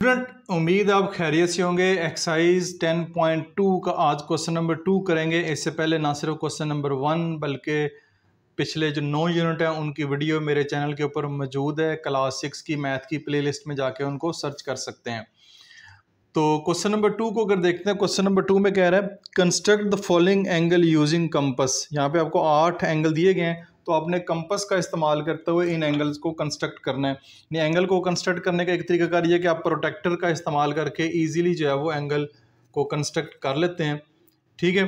Student, उम्मीद आप खैरियत से होंगे। एक्सरसाइज 10.2 का आज क्वेश्चन नंबर 2 करेंगे। इससे पहले ना सिर्फ क्वेश्चन नंबर 1 बल्कि पिछले जो 9 यूनिट हैं उनकी वीडियो मेरे चैनल के ऊपर मौजूद है। क्लास 6 की मैथ की प्लेलिस्ट में जाके उनको सर्च कर सकते हैं। तो क्वेश्चन नंबर 2 को अगर देखते हैं, क्वेश्चन नंबर 2 में कह रहा है construct the following angle using compass. यहाँ पे आपको 8 एंगल दिए गए हैं, तो आपने कंपस का इस्तेमाल करते हुए इन एंगल्स को कंस्ट्रक्ट करना है। ये एंगल को कंस्ट्रक्ट करने का एक तरीकाकार ये कि आप प्रोटेक्टर का इस्तेमाल करके इजीली जो है वो एंगल को कंस्ट्रक्ट कर लेते हैं। ठीक है,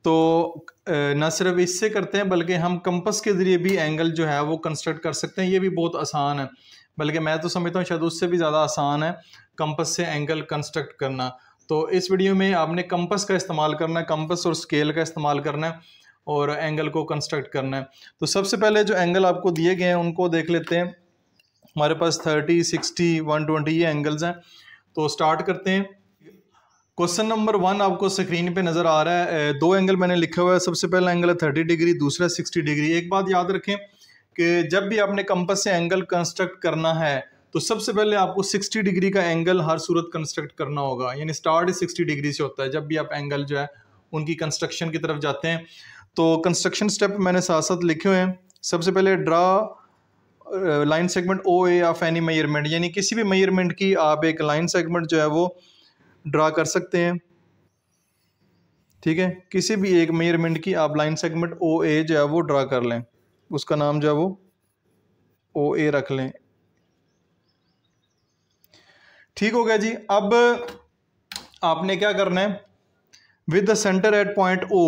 तो न सिर्फ इससे करते हैं बल्कि हम कंपस के ज़रिए भी एंगल जो है वो कंस्ट्रक्ट कर सकते हैं। ये भी बहुत आसान है, बल्कि मैं तो समझता हूँ शायद उससे भी ज़्यादा आसान है कंपस से एंगल कंस्ट्रक्ट करना। तो इस वीडियो में आपने कंपस का इस्तेमाल करना है, कंपस और स्केल का इस्तेमाल करना है और एंगल को कंस्ट्रक्ट करना है। तो सबसे पहले जो एंगल आपको दिए गए हैं उनको देख लेते हैं। हमारे पास 30, 60, 120 ये एंगल्स हैं। तो स्टार्ट करते हैं। क्वेश्चन नंबर 1 आपको स्क्रीन पे नज़र आ रहा है। 2 एंगल मैंने लिखा हुआ है। सबसे पहला एंगल है 30 डिग्री, दूसरा 60 डिग्री। एक बात याद रखें कि जब भी आपने कंपस से एंगल कंस्ट्रक्ट करना है तो सबसे पहले आपको 60 डिग्री का एंगल हर सूरत कंस्ट्रक्ट करना होगा। यानी स्टार्ट 60 डिग्री से होता है जब भी आप एंगल जो है उनकी कंस्ट्रक्शन की तरफ जाते हैं। तो कंस्ट्रक्शन स्टेप मैंने साथ साथ लिखे हुए हैं। सबसे पहले draw line segment O A of any measurement, यानी किसी भी मेजरमेंट की आप एक लाइन सेगमेंट जो है वो ड्रा कर सकते हैं। ठीक है, किसी भी एक मेजरमेंट की आप लाइन सेगमेंट ओ ए जो है वो ड्रा कर लें, उसका नाम जो है वो ओ ए रख लें। ठीक हो गया जी। अब आपने क्या करना है, with the centre at point O,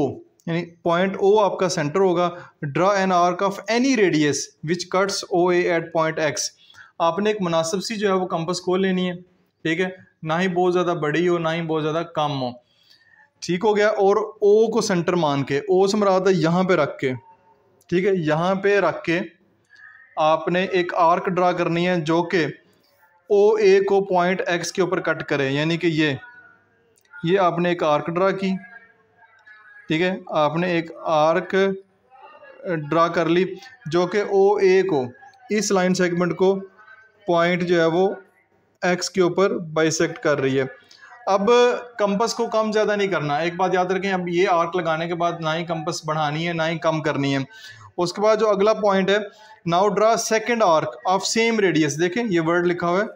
यानी पॉइंट ओ आपका सेंटर होगा। Draw an arc of any radius which cuts O A at point X. आपने एक मुनासिब सी जो है वो कंपस खोल लेनी है। ठीक है, ना ही बहुत ज़्यादा बड़ी हो ना ही बहुत ज़्यादा कम हो। ठीक हो गया। और ओ को सेंटर मान के, ओ से मुराद है यहाँ पे रख के, ठीक है, यहाँ पे रख के आपने एक आर्क ड्रा करनी है जो कि ओ ए को पॉइंट एक्स के ऊपर कट करे। यानी कि ये आपने एक आर्क ड्रा की। ठीक है, आपने एक आर्क ड्रा कर ली जो कि ओ ए को, इस लाइन सेगमेंट को पॉइंट जो है वो एक्स के ऊपर बाइसेक्ट कर रही है। अब कंपस को कम ज़्यादा नहीं करना। एक बात याद रखें, अब ये आर्क लगाने के बाद ना ही कंपस बढ़ानी है ना ही कम करनी है। उसके बाद जो अगला पॉइंट है, now draw second arc of same radius. देखें ये वर्ड लिखा हुआ है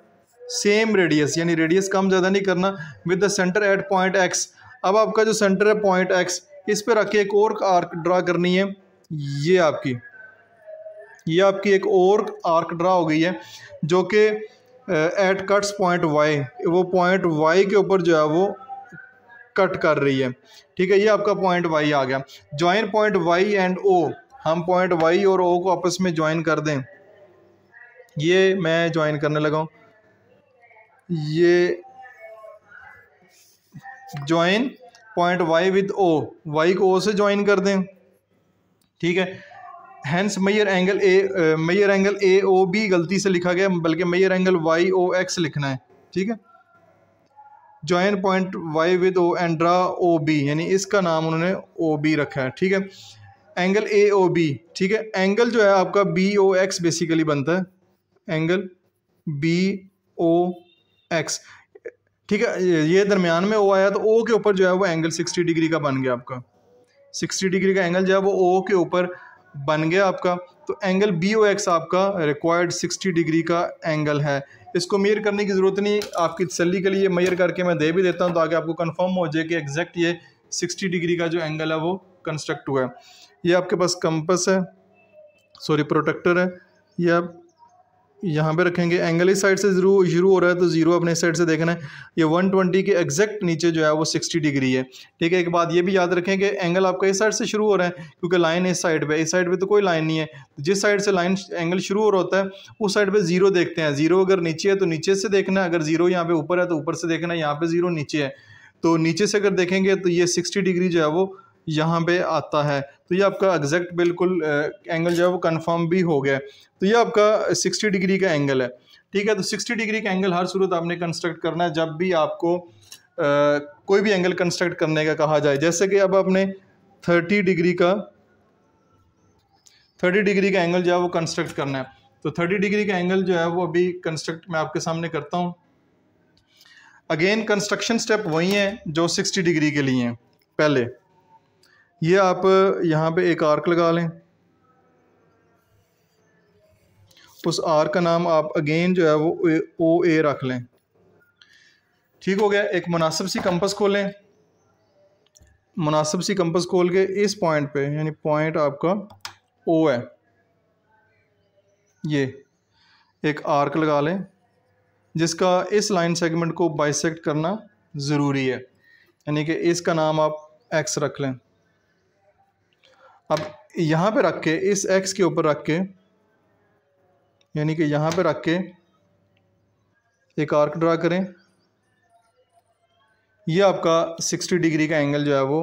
सेम रेडियस, यानी रेडियस कम ज़्यादा नहीं करना। With the centre at point x. अब आपका जो सेंटर है पॉइंट एक्स, इस पे रख के एक और आर्क ड्रा करनी है। ये आपकी एक और आर्क ड्रा हो गई है जो कि एट कट्स पॉइंट वाई, वो पॉइंट वाई के ऊपर जो है वो कट कर रही है। ठीक है, ये आपका पॉइंट वाई आ गया। ज्वाइन पॉइंट वाई एंड ओ, हम पॉइंट वाई और ओ को आपस में ज्वाइन कर दें। ये मैं ज्वाइन करने लगा हूँ। ये join point Y with O, Y को ओ से ज्वाइन कर दें। ठीक है, hence measure angle A O B गलती से लिखा गया, बल्कि measure angle Y O X लिखना है। ठीक है, join point Y with O and draw O B, यानी इसका नाम उन्होंने ओ बी रखा है। ठीक है, एंगल ए ओ बी। ठीक है, एंगल जो है आपका बी ओ एक्स बेसिकली बनता है, एंगल बी ओ एक्स। ठीक है, ये दरमियान में ओ आया तो ओ के ऊपर जो है वो एंगल 60 डिग्री का बन गया आपका। 60 डिग्री का एंगल जो है वो ओ के ऊपर बन गया आपका। तो एंगल बी ओ एक्स आपका रिक्वायर्ड 60 डिग्री का एंगल है। इसको मेजर करने की ज़रूरत नहीं, आपकी तसल्ली के लिए मेजर करके मैं दे भी देता हूँ ताकि आपको कंफर्म हो जाए कि एग्जैक्ट ये 60 डिग्री का जो एंगल है वो कंस्ट्रक्ट हुआ है। ये आपके पास कंपस है, सॉरी प्रोटेक्टर है। ये आप यहाँ पे रखेंगे। एंगल इस साइड से शुरू हो रहा है तो जीरो अपने इस साइड से देखना है। ये 120 के एग्जैक्ट नीचे जो है वो 60 डिग्री है। ठीक है, एक बात ये भी याद रखें कि एंगल आपका इस साइड से शुरू हो रहा है क्योंकि लाइन इस साइड पे तो कोई लाइन नहीं है। जिस साइड से लाइन एंगल शुरू हो रहा होता है उस साइड पे जीरो देखते हैं। जीरो अगर नीचे है तो नीचे से देखना है, अगर जीरो यहाँ पे ऊपर है तो ऊपर से देखना है। यहाँ पे जीरो नीचे है तो नीचे से अगर देखेंगे तो ये 60 डिग्री जो है वो यहाँ पे आता है। तो ये आपका एग्जैक्ट बिल्कुल एंगल जो है वो कंफर्म भी हो गया। तो ये आपका 60 डिग्री का एंगल है। ठीक है, तो 60 डिग्री का एंगल हर सूरत आपने कंस्ट्रक्ट करना है जब भी आपको कोई भी एंगल कंस्ट्रक्ट करने का कहा जाए। जैसे कि अब आपने 30 डिग्री का एंगल जो है वो कंस्ट्रक्ट करना है। तो 30 डिग्री का एंगल जो है वो अभी कंस्ट्रक्ट मैं आपके सामने करता हूँ। अगेन कंस्ट्रक्शन स्टेप वही है जो 60 डिग्री के लिए हैं। पहले ये आप यहाँ पे एक आर्क लगा लें, उस आर्क का नाम आप अगेन जो है वो ओ ए रख लें। ठीक हो गया। एक मुनासिब सी कंपस खोलें, मुनासिब सी कंपस खोल के इस पॉइंट पे, यानी पॉइंट आपका ओ है, ये एक आर्क लगा लें जिसका इस लाइन सेगमेंट को बाइसेक्ट करना ज़रूरी है, यानी कि इसका नाम आप एक्स रख लें। अब यहाँ पे रख के, इस एक्स के ऊपर रख के, यानी कि यहाँ पे रख के एक आर्क ड्रा करें। ये आपका 60 डिग्री का एंगल जो है वो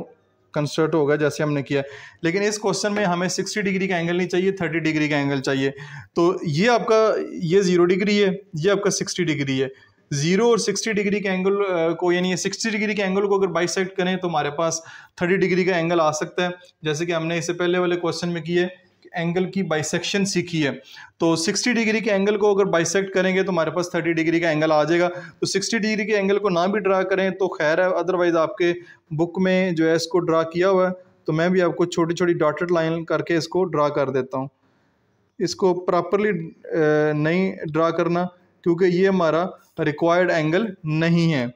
कंस्ट्रक्ट होगा जैसे हमने किया। लेकिन इस क्वेश्चन में हमें 60 डिग्री का एंगल नहीं चाहिए, 30 डिग्री का एंगल चाहिए। तो ये आपका, ये 0 डिग्री है, ये आपका 60 डिग्री है। 0 और 60 डिग्री के एंगल को, यानी ये 60 डिग्री के एंगल को अगर बाइसेक्ट करें तो हमारे पास 30 डिग्री का एंगल आ सकता है, जैसे कि हमने इससे पहले वाले क्वेश्चन में किए, एंगल की बाइसेक्शन सीखी है। तो 60 डिग्री के एंगल को अगर बाइसेक्ट करेंगे तो हमारे पास 30 डिग्री का एंगल आ जाएगा। तो 60 डिग्री के एंगल को ना भी ड्रा करें तो खैर है, अदरवाइज आपके बुक में जो है इसको ड्रा किया हुआ है, तो मैं भी आपको छोटी छोटी डॉटेड लाइन करके इसको ड्रा कर देता हूँ। इसको प्रॉपरली नहीं ड्रा करना, क्योंकि ये हमारा रिक्वायर्ड एंगल नहीं है,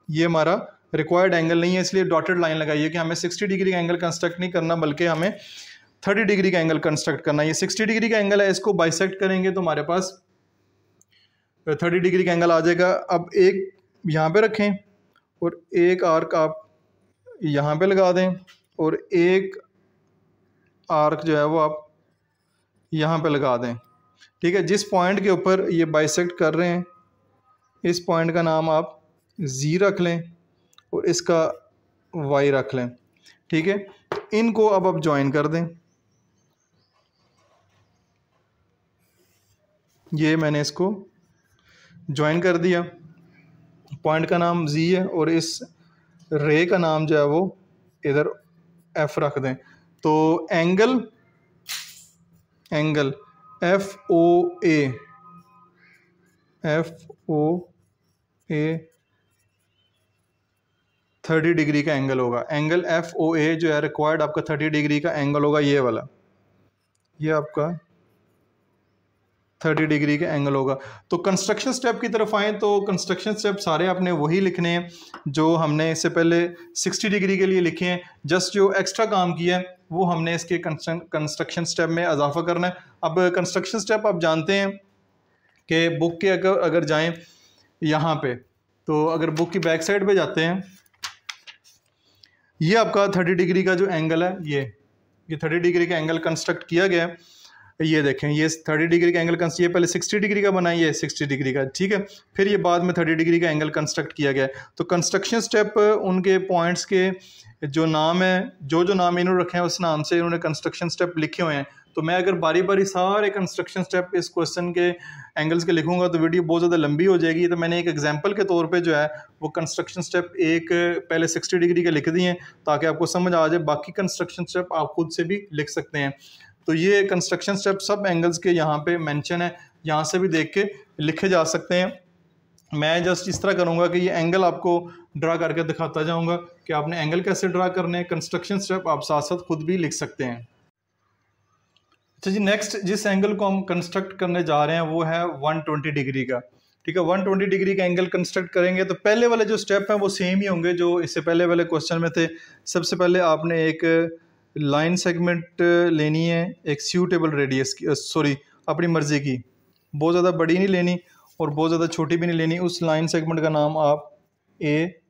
ये हमारा रिक्वायर्ड एंगल नहीं है, इसलिए डॉटेड लाइन लगाइए कि हमें 60 डिग्री का एंगल कंस्ट्रक्ट नहीं करना, बल्कि हमें 30 डिग्री का एंगल कंस्ट्रक्ट करना है। ये 60 डिग्री का एंगल है, इसको बाइसेक्ट करेंगे तो हमारे पास 30 डिग्री का एंगल आ जाएगा। अब एक यहाँ पे रखें और एक आर्क आप यहाँ पे लगा दें और एक आर्क जो है वो आप यहाँ पे लगा दें। ठीक है, जिस पॉइंट के ऊपर ये बाइसेक्ट कर रहे हैं इस पॉइंट का नाम आप जी रख लें और इसका वाई रख लें। ठीक है, इनको अब आप ज्वाइन कर दें। ये मैंने इसको ज्वाइन कर दिया, पॉइंट का नाम जी है और इस रे का नाम जो है वो इधर एफ रख दें। तो एंगल एफ ओ ए 30 डिग्री का एंगल होगा। एंगल एफ ओ ए जो है रिक्वायर्ड आपका 30 डिग्री का एंगल होगा, ये वाला, ये आपका 30 डिग्री का एंगल होगा। तो कंस्ट्रक्शन स्टेप की तरफ आएँ तो कंस्ट्रक्शन स्टेप सारे आपने वही लिखने हैं जो हमने इससे पहले 60 डिग्री के लिए लिखे हैं। जस्ट जो एक्स्ट्रा काम किया है वो हमने इसके कंस्ट्रक्शन स्टेप में इजाफा करना है। अब कंस्ट्रक्शन स्टेप आप जानते हैं कि बुक के अगर जाएं यहाँ पे, तो अगर बुक की बैक साइड पे जाते हैं, ये आपका 30 डिग्री का जो एंगल है, ये 30 डिग्री का एंगल कंस्ट्रक्ट किया गया है। ये देखें, ये 30 डिग्री का एंगल ये पहले 60 डिग्री का बना, ये 60 डिग्री का, ठीक है, फिर ये बाद में 30 डिग्री का एंगल कंस्ट्रक्ट किया गया है। तो कंस्ट्रक्शन स्टेप उनके पॉइंट्स के जो नाम है, जो नाम इन्होंने रखे हैं उस नाम से इन्होंने कंस्ट्रक्शन स्टेप लिखे हुए हैं। तो मैं अगर बारी बारी सारे कंस्ट्रक्शन स्टेप इस क्वेश्चन के एंगल्स के लिखूंगा तो वीडियो बहुत ज़्यादा लंबी हो जाएगी। तो मैंने एक एग्जांपल के तौर पे जो है वो कंस्ट्रक्शन स्टेप एक पहले 60 डिग्री के लिख दिए हैं ताकि आपको समझ आ जाए। बाकी कंस्ट्रक्शन स्टेप आप खुद से भी लिख सकते हैं। तो ये कंस्ट्रक्शन स्टेप सब एंगल्स के यहाँ पे मेंशन है, यहाँ से भी देख के लिखे जा सकते हैं। मैं जस्ट इस तरह करूँगा कि ये एंगल आपको ड्रा करके दिखाता जाऊँगा कि आपने एंगल कैसे ड्रा करने हैं। कंस्ट्रक्शन स्टेप आप साथ साथ खुद भी लिख सकते हैं। अच्छा जी, नेक्स्ट जिस एंगल को हम कंस्ट्रक्ट करने जा रहे हैं वो है 120 डिग्री का। ठीक है, 120 डिग्री का एंगल कंस्ट्रक्ट करेंगे तो पहले वाले जो स्टेप हैं वो सेम ही होंगे जो इससे पहले वाले क्वेश्चन में थे। सबसे पहले आपने एक लाइन सेगमेंट लेनी है एक सूटेबल रेडियस की, सॉरी अपनी मर्ज़ी की, बहुत ज़्यादा बड़ी नहीं लेनी और बहुत ज़्यादा छोटी भी नहीं लेनी। उस लाइन सेगमेंट का नाम आप ए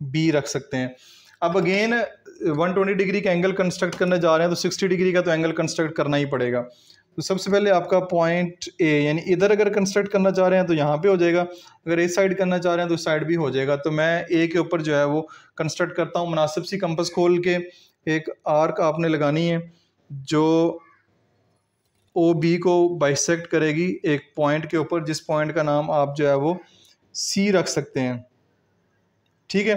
बी रख सकते हैं। अब अगेन 120 डिग्री का एंगल कंस्ट्रक्ट करने जा रहे हैं तो 60 डिग्री का तो एंगल कंस्ट्रक्ट करना ही पड़ेगा। तो सबसे पहले आपका पॉइंट ए, यानी इधर अगर कंस्ट्रक्ट करना चाह रहे हैं तो यहाँ पे हो जाएगा, अगर इस साइड करना चाह रहे हैं तो इस साइड भी हो जाएगा। तो मैं ए के ऊपर जो है वो कंस्ट्रक्ट करता हूँ। मुनासिब सी कंपस खोल के एक आर्क आपने लगानी है जो ओ बी को बाइसेक्ट करेगी एक पॉइंट के ऊपर, जिस पॉइंट का नाम आप जो है वो सी रख सकते हैं। ठीक है,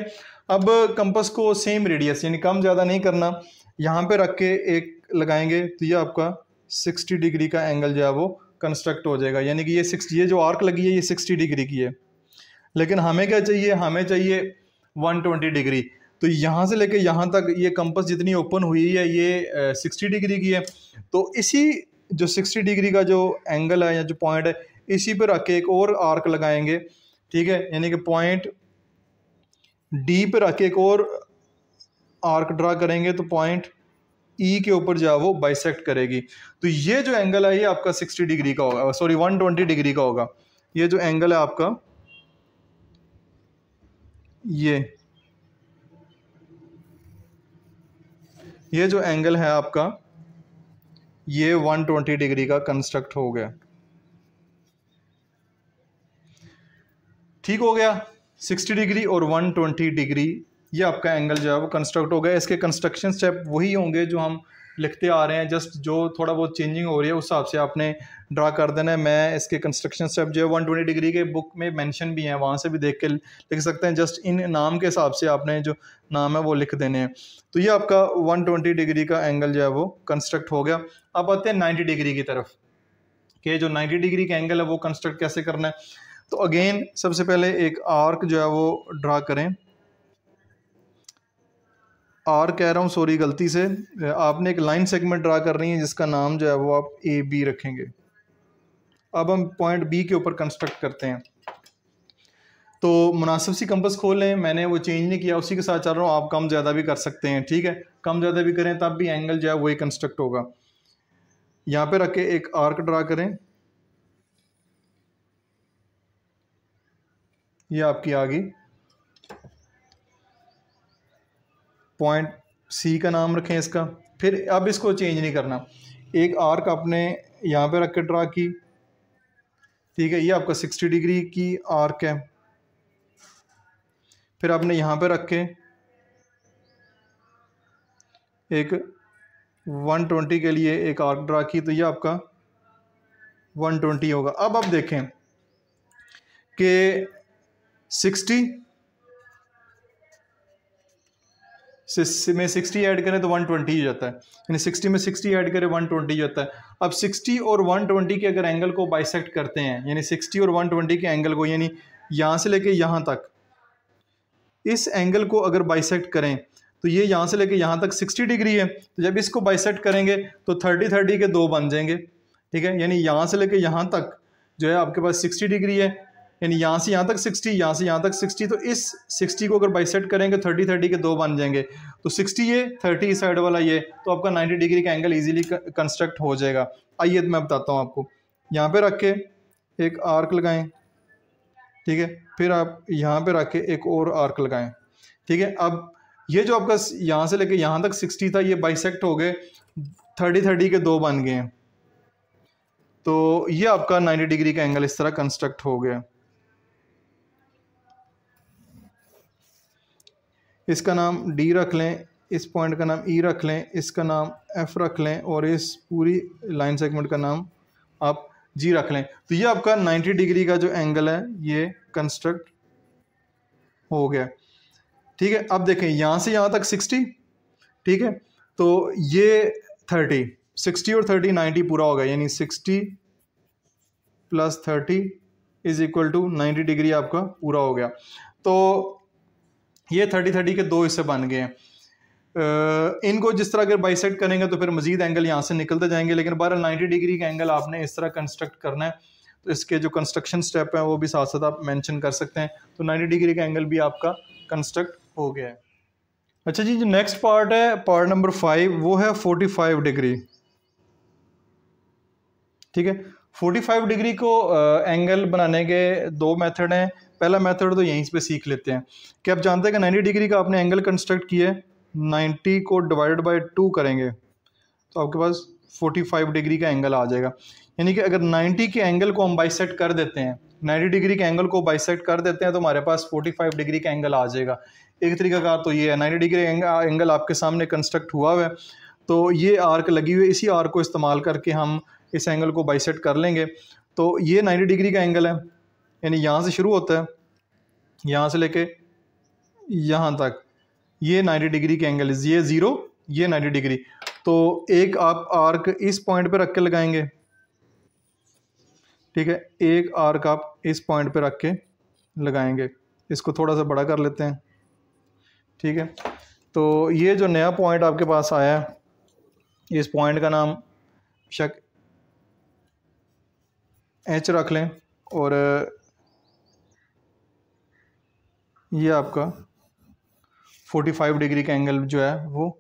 अब कंपस को सेम रेडियस यानी कम ज़्यादा नहीं करना, यहाँ पे रख के एक लगाएंगे तो ये आपका 60 डिग्री का एंगल जो है वो कंस्ट्रक्ट हो जाएगा। यानी कि ये जो आर्क लगी है ये 60 डिग्री की है। लेकिन हमें क्या चाहिए, हमें चाहिए 120 डिग्री। तो यहाँ से लेके यहाँ तक ये कंपास जितनी ओपन हुई है ये 60 डिग्री की है। तो इसी जो 60 डिग्री का जो एंगल है या जो पॉइंट है, इसी पर रख के एक और आर्क लगाएंगे, ठीक है। यानी कि पॉइंट डी पर रख के एक और आर्क ड्रा करेंगे तो पॉइंट ई के ऊपर जो है वो बाइसेक्ट करेगी। तो ये जो एंगल है ये आपका 60 डिग्री का होगा, सॉरी 120 डिग्री का होगा। ये जो एंगल है आपका, ये जो एंगल है आपका, ये 120 डिग्री का कंस्ट्रक्ट हो गया। ठीक हो गया, 60 डिग्री और 120 डिग्री ये आपका एंगल जो है वो कंस्ट्रक्ट हो गया। इसके कंस्ट्रक्शन स्टेप वही होंगे जो हम लिखते आ रहे हैं, जस्ट जो थोड़ा बहुत चेंजिंग हो रही है उस हिसाब से आपने ड्रा कर देना है। मैं इसके कंस्ट्रक्शन स्टेप जो है 120 डिग्री के बुक में मेंशन भी हैं, वहाँ से भी देख के लिख सकते हैं। जस्ट इन नाम के हिसाब से आपने जो नाम है वो लिख देने हैं। तो ये आपका 120 डिग्री का एंगल जो है वो कंस्ट्रक्ट हो गया। अब आते हैं 90 डिग्री की तरफ, कि जो 90 डिग्री का एंगल है वो कंस्ट्रक्ट कैसे करना है। तो अगेन सबसे पहले एक आर्क जो है वो ड्रा करें। आर्क कह रहा हूँ, सॉरी गलती से, आपने एक लाइन सेगमेंट ड्रा करनी है जिसका नाम जो है वो आप ए बी रखेंगे। अब हम पॉइंट बी के ऊपर कंस्ट्रक्ट करते हैं। तो मुनासिब सी कंपास खोल लें, मैंने वो चेंज नहीं किया, उसी के साथ चल रहा हूँ। आप कम ज़्यादा भी कर सकते हैं, ठीक है, कम ज़्यादा भी करें तब भी एंगल जो है वही कंस्ट्रक्ट होगा। यहाँ पे रख के एक आर्क ड्रा करें, ये आपकी आ गई। पॉइंट सी का नाम रखें इसका। फिर अब इसको चेंज नहीं करना, एक आर्क आपने यहाँ पे रख के ड्रा की, ठीक है, ये आपका 60 डिग्री की आर्क है। फिर आपने यहाँ पे रख के एक 120 के लिए एक आर्क ड्रा की, तो ये आपका 120 होगा। अब आप देखें कि 60 में 60 ऐड करें तो 120 हो जाता है, यानी 60 में 60 ऐड करें 120 हो जाता है। अब 60 और 120 के अगर एंगल को बाइसेक्ट करते हैं, यानी 60 और 120 के एंगल को, यानी यहाँ से लेके यहाँ तक इस एंगल को अगर बाइसेक्ट करें तो ये यहाँ से लेके यहाँ तक 60 डिग्री है। तो जब इसको बाइसेक्ट करेंगे तो 30-30 के दो बन जाएंगे, ठीक है। यानी यहाँ से लेके यहाँ तक जो है आपके पास 60 डिग्री है, यानी यहाँ से यहाँ तक 60, यहाँ से यहाँ तक 60। तो इस 60 को अगर बाइसेक्ट करेंगे 30-30 के दो बन जाएंगे। तो 60 ये, 30 साइड वाला ये, तो आपका 90 डिग्री का एंगल इजीली कंस्ट्रक्ट हो जाएगा। आइए मैं बताता हूँ आपको। यहाँ पे रख के एक आर्क लगाएं, ठीक है, फिर आप यहाँ पे रख के एक और आर्क लगाएं, ठीक है। अब ये जो आपका यहाँ से लेके यहाँ तक 60 था, ये बाइसेक्ट हो गए, 30-30 के दो बन गए हैं। तो ये आपका 90 डिग्री का एंगल इस तरह कंस्ट्रक्ट हो गया। इसका नाम डी रख लें, इस पॉइंट का नाम ई रख लें, इसका नाम एफ रख लें, और इस पूरी लाइन सेगमेंट का नाम आप जी रख लें। तो ये आपका 90 डिग्री का जो एंगल है ये कंस्ट्रक्ट हो गया, ठीक है। अब देखें यहाँ से यहाँ तक 60, ठीक है, तो ये 30, 60 और 30 90 पूरा हो गया, यानी 60 + 30 = 90 डिग्री आपका पूरा हो गया। तो ये 30-30 के दो हिस्से बन गए हैं। इनको जिस तरह अगर बाइसेक्ट करेंगे तो फिर मजीद एंगल यहाँ से निकलते जाएंगे, लेकिन बहरहाल 90 डिग्री का एंगल आपने इस तरह कंस्ट्रक्ट करना है। तो इसके जो कंस्ट्रक्शन स्टेप है वो भी साथ साथ आप मेंशन कर सकते हैं। तो 90 डिग्री का एंगल भी आपका कंस्ट्रक्ट हो गया है। अच्छा जी, जो नेक्स्ट पार्ट है, पार्ट नंबर 5, वो है 45 डिग्री, ठीक है। 45 डिग्री को एंगल बनाने के दो मेथड हैं। पहला मेथड तो यहीं पे सीख लेते हैं कि आप जानते हैं कि 90 डिग्री का आपने एंगल कंस्ट्रक्ट किया है, 90 को डिवाइडेड बाय 2 करेंगे तो आपके पास 45 डिग्री का एंगल आ जाएगा। यानी कि अगर 90 के एंगल को हम बाइसेक्ट कर देते हैं, 90 डिग्री के एंगल को बाइसेक्ट कर देते हैं तो हमारे पास 45 डिग्री का एंगल आ जाएगा। एक तरीका कार तो ये है, 90 डिग्री एंगल आपके सामने कंस्ट्रक्ट हुआ है, तो ये आर्क लगी हुई है, इसी आर्क को इस्तेमाल करके हम इस एंगल को बाइसेक्ट कर लेंगे। तो ये 90 डिग्री का एंगल है, यानी यहाँ से शुरू होता है, यहाँ से लेके यहाँ तक ये 90 डिग्री के एंगल, ये 0, ये 90 डिग्री। तो एक आप आर्क इस पॉइंट पे रख के लगाएंगे, ठीक है, एक आर्क आप इस पॉइंट पे रख के लगाएंगे। इसको थोड़ा सा बड़ा कर लेते हैं, ठीक है। तो ये जो नया पॉइंट आपके पास आया है, इस पॉइंट का नाम शक एच रख लें और ये आपका 45 डिग्री का एंगल जो है वो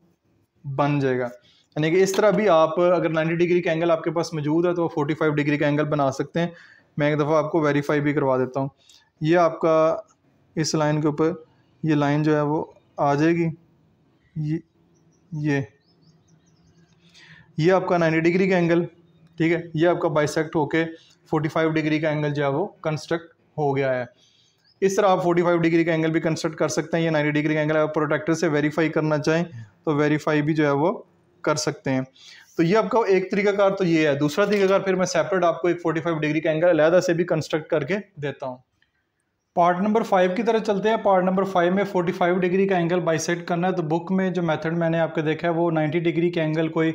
बन जाएगा। यानी कि इस तरह भी आप अगर 90 डिग्री का एंगल आपके पास मौजूद है तो 45 डिग्री का एंगल बना सकते हैं। मैं एक दफ़ा आपको वेरीफाई भी करवा देता हूँ। ये आपका इस लाइन के ऊपर ये लाइन जो है वो आ जाएगी, ये आपका 90 डिग्री का एंगल, ठीक है। ये आपका बाइसेक्ट होके 45 डिग्री का एंगल जो है वो कंस्ट्रक्ट हो गया है। इस तरह आप 45 डिग्री का एंगल भी कंस्ट्रक्ट कर सकते हैं। ये 90 डिग्री का एंगल आप प्रोटेक्टर से वेरीफाई करना चाहें तो वेरीफाई भी जो है वो कर सकते हैं। तो ये आपका एक तरीकाकार तो ये है। दूसरा तरीकाकार फिर मैं सेपरेट आपको एक 45 डिग्री का एंगल अलहदा से भी कंस्ट्रक्ट करके देता हूँ। पार्ट नंबर 5 की तरफ चलते हैं। पार्ट नंबर 5 में 45 डिग्री का एंगल बाइसेक्ट करना है। तो बुक में जो मेथड मैंने आपको देखा है वो 90 डिग्री के एंगल कोई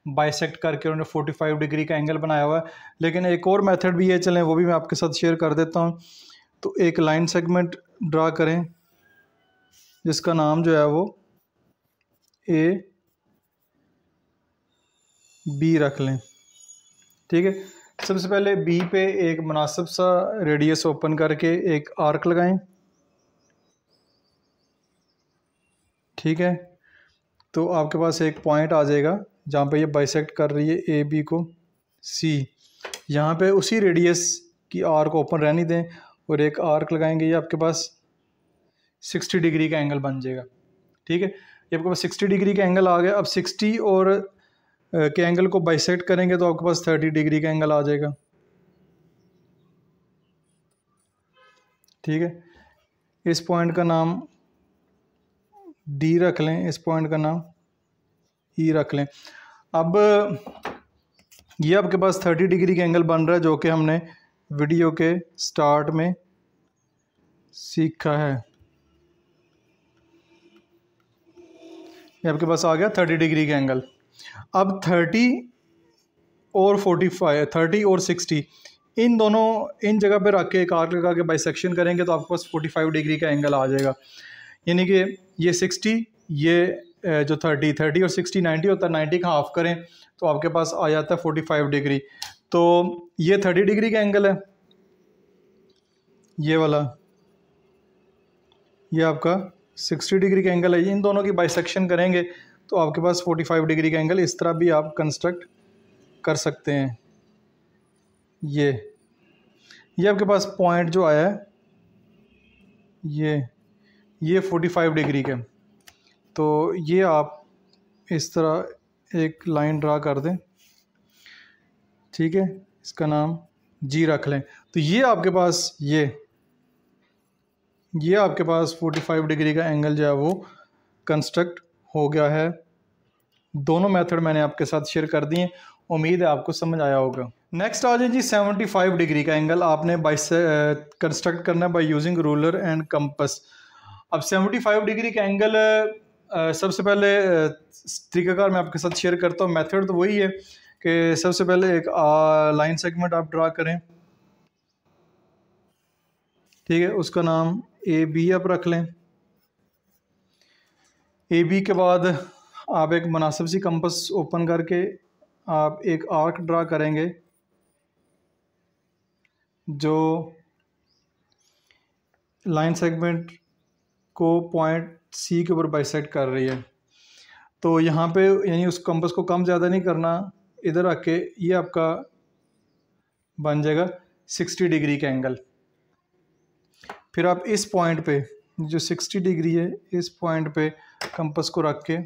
बाइसेक्ट करके उन्होंने 45 डिग्री का एंगल बनाया हुआ है। लेकिन एक और मेथड भी है, चलें वो भी मैं आपके साथ शेयर कर देता हूँ। तो एक लाइन सेगमेंट ड्रा करें जिसका नाम जो है वो ए बी रख लें, ठीक है। सबसे पहले बी पे एक मुनासिब सा रेडियस ओपन करके एक आर्क लगाएं, ठीक है। तो आपके पास एक पॉइंट आ जाएगा जहाँ पे ये बाइसेक्ट कर रही है ए बी को सी। यहाँ पे उसी रेडियस की आर्क ओपन रहने दें और एक आर्क लगाएंगे। ये आपके पास 60 डिग्री का एंगल बन जाएगा, ठीक है। ये आपके पास 60 डिग्री का एंगल आ गया। अब 60 और के एंगल को बाइसेक्ट करेंगे तो आपके पास 30 डिग्री का एंगल आ जाएगा, ठीक है। इस पॉइंट का नाम डी रख लें, इस पॉइंट का नाम ई रख लें। अब ये आपके पास 30 डिग्री का एंगल बन रहा है जो कि हमने वीडियो के स्टार्ट में सीखा है। ये आपके पास आ गया 30 डिग्री का एंगल। अब 30 और 45, 30 और 60 इन दोनों इन जगह पे रख के एक आर्क लगा के बाइसेक्शन करेंगे तो आपके पास 45 डिग्री का एंगल आ जाएगा। यानी कि ये 60, ये जो 30 और 60 90 होता है, 90 का हाफ करें तो आपके पास आ जाता है 45 डिग्री। तो ये 30 डिग्री का एंगल है, ये वाला ये आपका 60 डिग्री का एंगल है। इन दोनों की बाइसेक्शन करेंगे तो आपके पास 45 डिग्री का एंगल इस तरह भी आप कंस्ट्रक्ट कर सकते हैं। ये आपके पास पॉइंट जो आया है ये 45 डिग्री का। तो ये आप इस तरह एक लाइन ड्रा कर दें, ठीक है। इसका नाम जी रख लें। तो ये आपके पास ये आपके पास 45 डिग्री का एंगल जो है वो कंस्ट्रक्ट हो गया है। दोनों मेथड मैंने आपके साथ शेयर कर दिए, उम्मीद है आपको समझ आया होगा। नेक्स्ट आ जाए जी 75 डिग्री का एंगल आपने कंस्ट्रक्ट करना है by using ruler and compass. अब 75 डिग्री का एंगल सबसे पहले तरीकाकार मैं आपके साथ शेयर करता हूँ। मेथड तो वही है कि सबसे पहले एक लाइन सेगमेंट आप ड्रा करें, ठीक है। उसका नाम ए बी आप रख लें। ए बी के बाद आप एक मुनासिब सी कंपस ओपन करके आप एक आर्क ड्रा करेंगे जो लाइन सेगमेंट को पॉइंट सी के ऊपर बाइसेक्ट कर रही है। तो यहाँ पे यानी उस कंपस को कम ज़्यादा नहीं करना, इधर रख के ये आपका बन जाएगा 60 डिग्री का एंगल। फिर आप इस पॉइंट पे जो 60 डिग्री है इस पॉइंट पे कंपस को रख के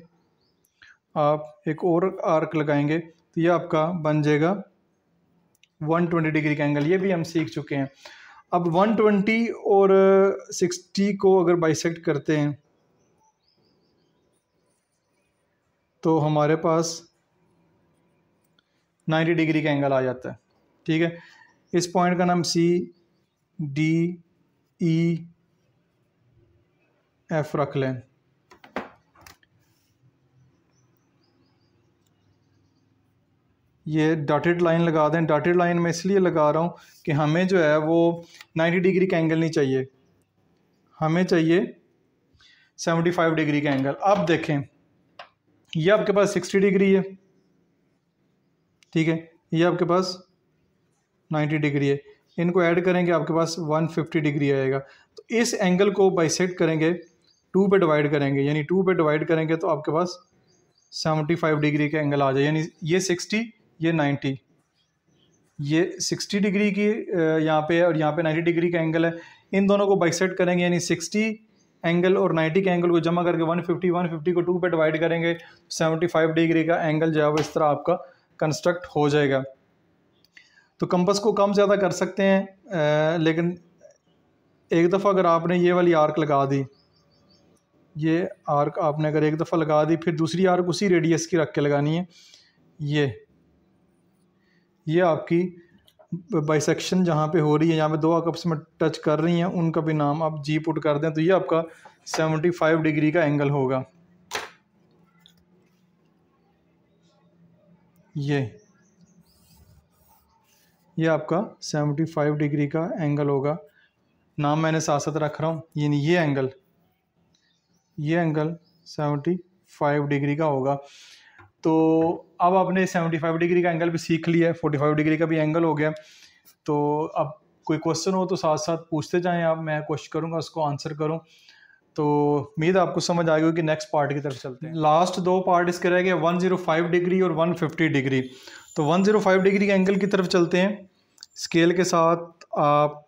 आप एक और आर्क लगाएंगे तो ये आपका बन जाएगा 120 डिग्री का एंगल। ये भी हम सीख चुके हैं। अब 120 और 60 को अगर बाइसेक्ट करते हैं तो हमारे पास 90 डिग्री का एंगल आ जाता है, ठीक है। इस पॉइंट का नाम सी डी ई एफ रख लें। ये डॉटेड लाइन लगा दें। डॉटेड लाइन में इसलिए लगा रहा हूँ कि हमें जो है वो 90 डिग्री का एंगल नहीं चाहिए, हमें चाहिए 75 डिग्री का एंगल। अब देखें ये आपके पास 60 डिग्री है, ठीक है, ये आपके पास 90 डिग्री है, इनको ऐड करेंगे आपके पास 150 डिग्री आएगा। तो इस एंगल को बाइसेक्ट करेंगे, 2 पे डिवाइड करेंगे, यानी 2 पे डिवाइड करेंगे तो आपके पास 75 डिग्री का एंगल आ जाए, यानी ये 60 ये 90, ये 60 डिग्री की यहाँ पे और यहाँ पे 90 डिग्री का एंगल है। इन दोनों को बाइसेक्ट करेंगे, यानी 60 एंगल और 90 के एंगल को जमा करके 150 को 2 पे डिवाइड करेंगे, 75 डिग्री का एंगल जो है वो इस तरह आपका कंस्ट्रक्ट हो जाएगा। तो कंपास को कम ज़्यादा कर सकते हैं, लेकिन एक दफ़ा अगर आपने ये वाली आर्क लगा दी, ये आर्क आपने अगर एक दफ़ा लगा दी, फिर दूसरी आर्क उसी रेडियस की रख के लगानी है। ये आपकी बाइसेक्शन जहाँ पे हो रही है, यहाँ पे 2 आर्क आपस में टच कर रही हैं, उनका भी नाम आप जी पुट कर दें, तो ये आपका 75 डिग्री का एंगल होगा। ये आपका 75 डिग्री का एंगल होगा। नाम मैंने साथ साथ रख रहा हूँ, यानी ये एंगल 75 डिग्री का होगा। तो अब आपने 75 डिग्री का एंगल भी सीख लिया है, 45 डिग्री का भी एंगल हो गया। तो अब कोई क्वेश्चन हो तो साथ साथ पूछते जाएं आप, मैं कोशिश करूँगा उसको आंसर करूँ। तो उम्मीद आपको समझ आ गई कि नेक्स्ट पार्ट की तरफ चलते हैं। लास्ट 2 पार्ट इसके रह गए, 105 डिग्री और 150 डिग्री। तो 105 डिग्री के एंगल की तरफ चलते हैं। स्केल के साथ आप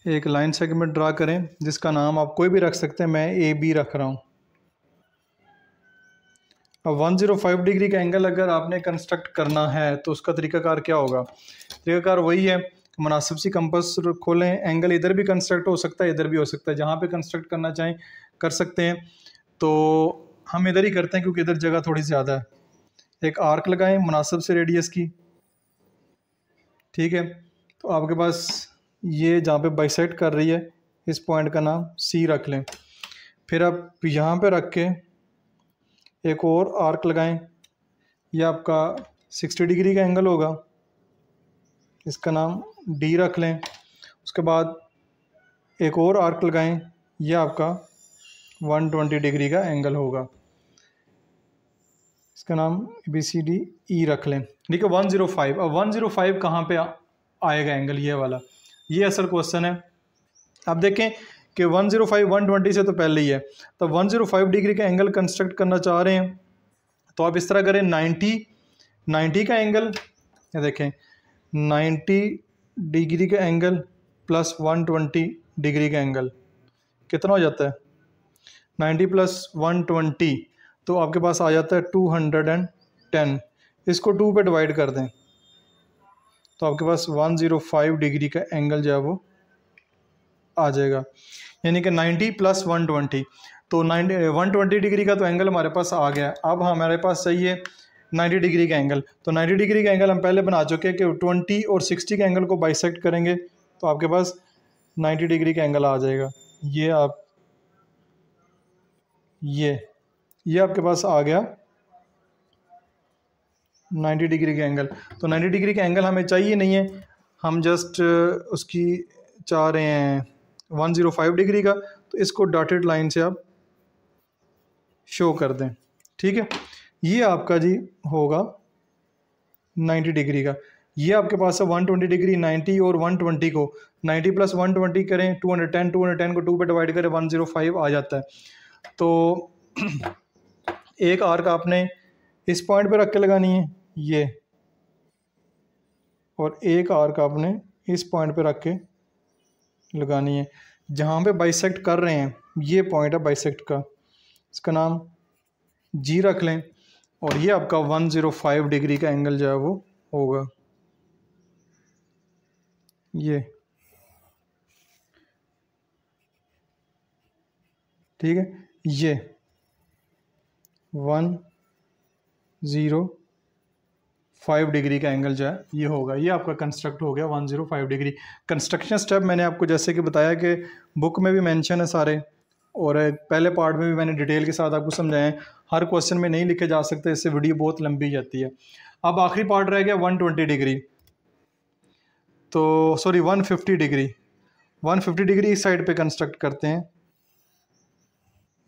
एक लाइन सेगमेंट ड्रा करें, जिसका नाम आप कोई भी रख सकते हैं, मैं AB रख रहा हूँ। अब 105 डिग्री का एंगल अगर आपने कंस्ट्रक्ट करना है तो उसका तरीकाकार क्या होगा? तरीकाकार वही है, मुनासिब सी कंपास खोलें, एंगल इधर भी कंस्ट्रक्ट हो सकता है, इधर भी हो सकता है, जहाँ पे कंस्ट्रक्ट करना चाहें कर सकते हैं। तो हम इधर ही करते हैं क्योंकि इधर जगह थोड़ी ज़्यादा है। एक आर्क लगाएं मुनासिब से रेडियस की, ठीक है। तो आपके पास ये जहाँ पे बाइसेक्ट कर रही है, इस पॉइंट का नाम C रख लें। फिर आप यहाँ पे रख के एक और आर्क लगाएं, यह आपका 60 डिग्री का एंगल होगा, इसका नाम D रख लें। उसके बाद एक और आर्क लगाएं, यह आपका 120 डिग्री का एंगल होगा, इसका नाम ABCDE रख लें। ठीक है, 105। अब 105 कहाँ पे आएगा एंगल? ये वाला, ये असल क्वेश्चन है। अब देखें कि 105 120 से तो पहले ही है, तो 105 डिग्री का एंगल कंस्ट्रक्ट करना चाह रहे हैं तो आप इस तरह करें, 90 का एंगल, ये देखें 90 डिग्री का एंगल प्लस 120 डिग्री का एंगल कितना हो जाता है? 90 प्लस 120 तो आपके पास आ जाता है 210। इसको 2 पे डिवाइड कर दें तो आपके पास 105 डिग्री का एंगल जो है वो आ जाएगा, यानी कि 90 प्लस 120। तो 120 डिग्री का तो एंगल हमारे पास आ गया। अब हमारे पास चाहिए 90 डिग्री का एंगल। तो 90 डिग्री का एंगल हम पहले बना चुके हैं कि 20 और 60 के एंगल को बाइसेक्ट करेंगे तो आपके पास 90 डिग्री का एंगल आ जाएगा। ये आपके पास आ गया 90 डिग्री का एंगल। तो 90 डिग्री का एंगल हमें चाहिए नहीं है, हम जस्ट उसकी चाह रहे हैं 105 डिग्री का, तो इसको डॉटेड लाइन से आप शो कर दें। ठीक है, ये आपका जी होगा 90 डिग्री का। ये आपके पास है 120 डिग्री, 90 और 120 को 90 प्लस 120 करें 210 को 2 पे डिवाइड करें 105 आ जाता है। तो एक आर्क आपने इस पॉइंट पे रख के लगानी है ये, और एक आर्क आपने इस पॉइंट पे रख के लगानी है जहाँ पे बाइसेक्ट कर रहे हैं। ये पॉइंट है बाइसेक्ट का, इसका नाम G रख लें, और ये आपका 105 डिग्री का एंगल जो है वो होगा। ये ठीक है, ये 105 डिग्री का एंगल जो है ये होगा। ये आपका कंस्ट्रक्ट हो गया 105 डिग्री। कंस्ट्रक्शन स्टेप मैंने आपको जैसे कि बताया कि बुक में भी मेंशन है सारे, और पहले पार्ट में भी मैंने डिटेल के साथ आपको समझाया है। हर क्वेश्चन में नहीं लिखे जा सकते, इससे वीडियो बहुत लंबी जाती है। अब आखिरी पार्ट रह गया 120 डिग्री, तो सॉरी 150 डिग्री। 150 डिग्री इस साइड पे कंस्ट्रक्ट करते हैं।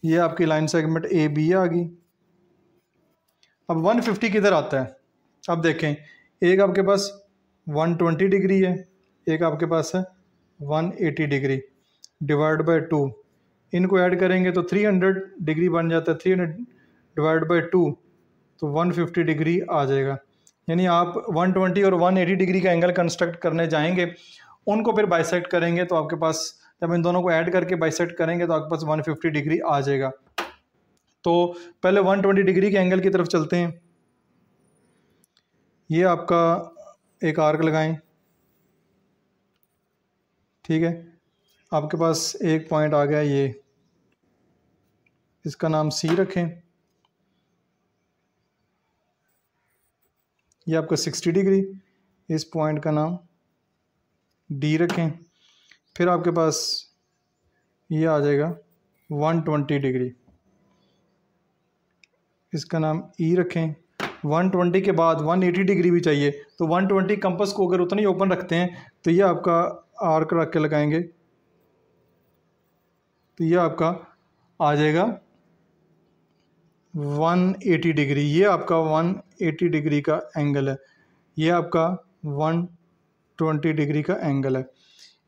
ये आपकी लाइन सेगमेंट ए बी आ गई। अब 150 किधर आता है? अब देखें, एक आपके पास 120 डिग्री है, एक आपके पास है 180 डिग्री, डिवाइड बाय 2, इनको ऐड करेंगे तो 300 डिग्री बन जाता है। 300 डिवाइड बाय 2 तो 150 डिग्री आ जाएगा। यानी आप 120 और 180 डिग्री का एंगल कंस्ट्रक्ट करने जाएंगे, उनको फिर बाइसेक्ट करेंगे तो आपके पास, जब इन दोनों को ऐड करके बाइसेक्ट करेंगे तो आपके पास 150 डिग्री आ जाएगा। तो पहले 120 डिग्री के एंगल की तरफ चलते हैं। ये आपका एक आर्क लगाएं, ठीक है। आपके पास एक पॉइंट आ गया, ये इसका नाम सी रखें। ये आपका 60 डिग्री, इस पॉइंट का नाम डी रखें। फिर आपके पास ये आ जाएगा 120 डिग्री, इसका नाम ई रखें। 120 के बाद 180 डिग्री भी चाहिए, तो 120 कंपास को अगर उतना ही ओपन रखते हैं तो ये आपका आर्क रख के लगाएंगे तो ये आपका आ जाएगा 180 डिग्री। ये आपका 180 डिग्री का एंगल है, ये आपका 120 डिग्री का एंगल है,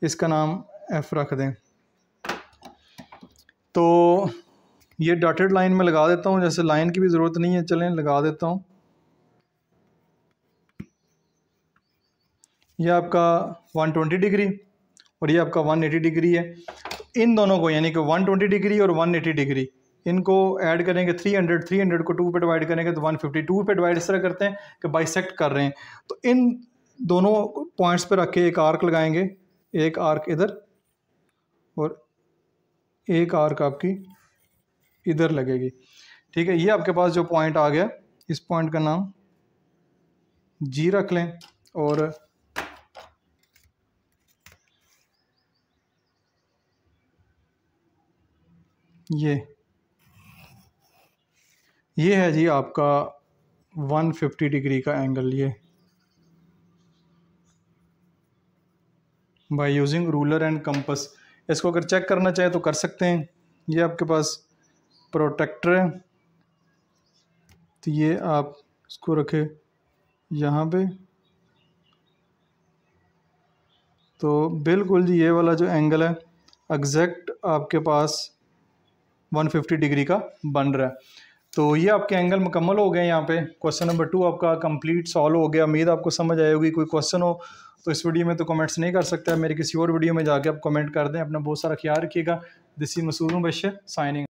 इसका नाम एफ रख दें। तो ये डॉटेड लाइन में लगा देता हूँ, जैसे लाइन की भी ज़रूरत नहीं है, चलें लगा देता हूँ। ये आपका 120 डिग्री और ये आपका 180 डिग्री है। तो इन दोनों को, यानी कि 120 डिग्री और 180 डिग्री, इनको ऐड करेंगे 300 को 2 पे डिवाइड करेंगे तो 152 पे डिवाइड इस तरह करते हैं कि बाइसेक्ट कर रहे हैं। तो इन दोनों पॉइंट्स पर रख के एक आर्क लगाएंगे, एक आर्क इधर और एक आर्क आपकी इधर लगेगी, ठीक है। ये आपके पास जो पॉइंट आ गया, इस पॉइंट का नाम जी रख लें और ये है जी आपका 150 डिग्री का एंगल। ये by using ruler and compass, इसको अगर चेक करना चाहे तो कर सकते हैं। ये आपके पास प्रोटेक्टर है, तो ये आप इसको रखें यहाँ पे, तो बिल्कुल जी ये वाला जो एंगल है एग्जैक्ट आपके पास 150 डिग्री का बन रहा है। तो ये आपके एंगल मुकम्मल हो गए। यहाँ पे क्वेश्चन नंबर 2 आपका कंप्लीट सॉल्व हो गया। उम्मीद आपको समझ आई होगी। कोई क्वेश्चन हो तो इस वीडियो में तो कमेंट्स नहीं कर सकता, मेरे किसी और वीडियो में जाके आप कमेंट कर दें। अपना बहुत सारा ख्याल रखिएगा। This is Masood Mubashshir signing.